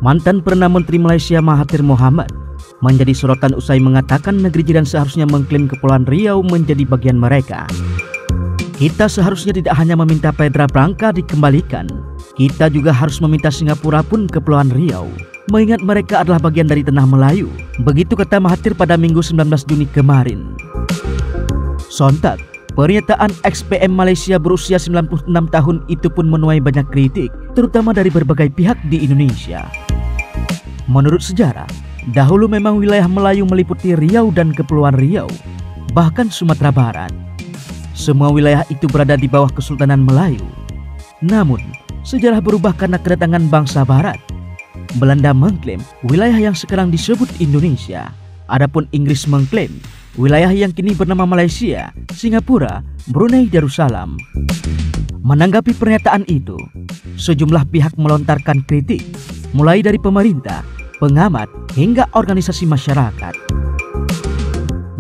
Mantan Perdana Menteri Malaysia Mahathir Mohamad menjadi sorotan usai mengatakan negeri jiran seharusnya mengklaim Kepulauan Riau menjadi bagian mereka. Kita seharusnya tidak hanya meminta Pedra Branca dikembalikan, kita juga harus meminta Singapura pun Kepulauan Riau, mengingat mereka adalah bagian dari tanah Melayu. Begitu kata Mahathir pada Minggu 19 Juni kemarin. Sontak, pernyataan ex-PM Malaysia berusia 96 tahun itu pun menuai banyak kritik, terutama dari berbagai pihak di Indonesia. Menurut sejarah, dahulu memang wilayah Melayu meliputi Riau dan Kepulauan Riau, bahkan Sumatera Barat. Semua wilayah itu berada di bawah Kesultanan Melayu. Namun, sejarah berubah karena kedatangan bangsa Barat. Belanda mengklaim wilayah yang sekarang disebut Indonesia. Adapun Inggris mengklaim wilayah yang kini bernama Malaysia, Singapura, Brunei Darussalam. Menanggapi pernyataan itu, sejumlah pihak melontarkan kritik, mulai dari pemerintah, pengamat, hingga organisasi masyarakat.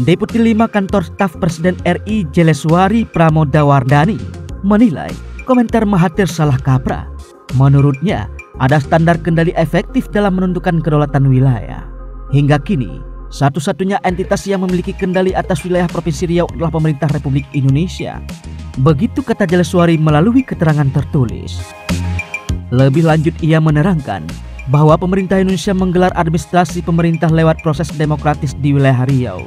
Deputi 5 Kantor Staf Presiden RI Jaleswari Pramodawardhani menilai komentar Mahathir salah kaprah. Menurutnya, ada standar kendali efektif dalam menentukan kedaulatan wilayah. Hingga kini, satu-satunya entitas yang memiliki kendali atas wilayah Provinsi Riau adalah pemerintah Republik Indonesia. Begitu kata Jaleswari melalui keterangan tertulis. Lebih lanjut ia menerangkan bahwa pemerintah Indonesia menggelar administrasi pemerintah lewat proses demokratis di wilayah Riau,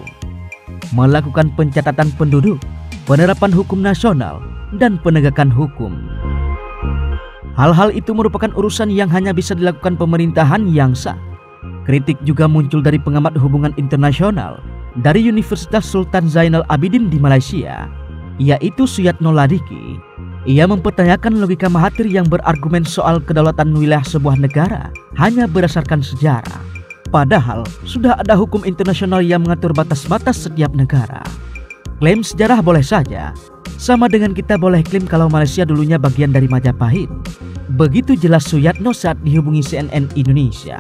melakukan pencatatan penduduk, penerapan hukum nasional, dan penegakan hukum. Hal-hal itu merupakan urusan yang hanya bisa dilakukan pemerintahan yang sah. Kritik juga muncul dari pengamat hubungan internasional dari Universitas Sultan Zainal Abidin di Malaysia, yaitu Suyatno Ladiki. Ia mempertanyakan logika Mahathir yang berargumen soal kedaulatan wilayah sebuah negara hanya berdasarkan sejarah. Padahal sudah ada hukum internasional yang mengatur batas-batas setiap negara. Klaim sejarah boleh saja, sama dengan kita boleh klaim kalau Malaysia dulunya bagian dari Majapahit. Begitu jelas Suyatno saat dihubungi CNN Indonesia.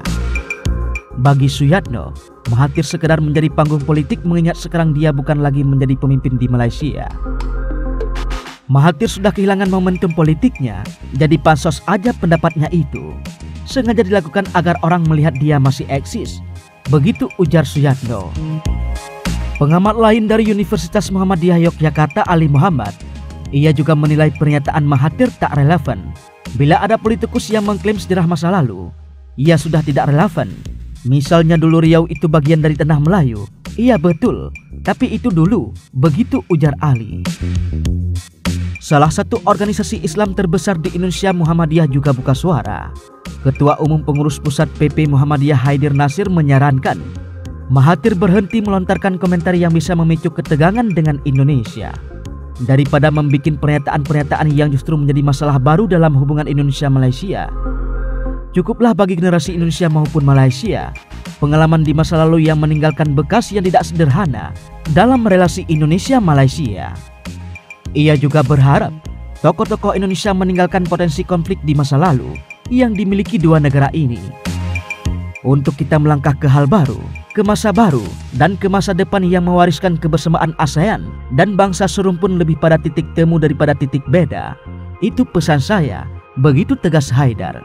Bagi Suyatno, Mahathir sekedar menjadi panggung politik mengingat sekarang dia bukan lagi menjadi pemimpin di Malaysia. Mahathir sudah kehilangan momentum politiknya, jadi pansos aja pendapatnya itu. Sengaja dilakukan agar orang melihat dia masih eksis. Begitu ujar Suyatno. Pengamat lain dari Universitas Muhammadiyah Yogyakarta, Ali Muhammad, ia juga menilai pernyataan Mahathir tak relevan. Bila ada politikus yang mengklaim sejarah masa lalu, ia sudah tidak relevan. Misalnya dulu Riau itu bagian dari tanah Melayu. Iya betul, tapi itu dulu, begitu ujar Ali. Salah satu organisasi Islam terbesar di Indonesia, Muhammadiyah, juga buka suara. Ketua Umum Pengurus Pusat PP Muhammadiyah Haidir Nasir menyarankan Mahathir berhenti melontarkan komentar yang bisa memicu ketegangan dengan Indonesia. Daripada membuat pernyataan-pernyataan yang justru menjadi masalah baru dalam hubungan Indonesia-Malaysia. Cukuplah bagi generasi Indonesia maupun Malaysia pengalaman di masa lalu yang meninggalkan bekas yang tidak sederhana dalam relasi Indonesia-Malaysia. Ia juga berharap tokoh-tokoh Indonesia meninggalkan potensi konflik di masa lalu yang dimiliki dua negara ini. Untuk kita melangkah ke hal baru, ke masa baru, dan ke masa depan yang mewariskan kebersamaan ASEAN dan bangsa serumpun lebih pada titik temu daripada titik beda. Itu pesan saya, begitu tegas Haidar.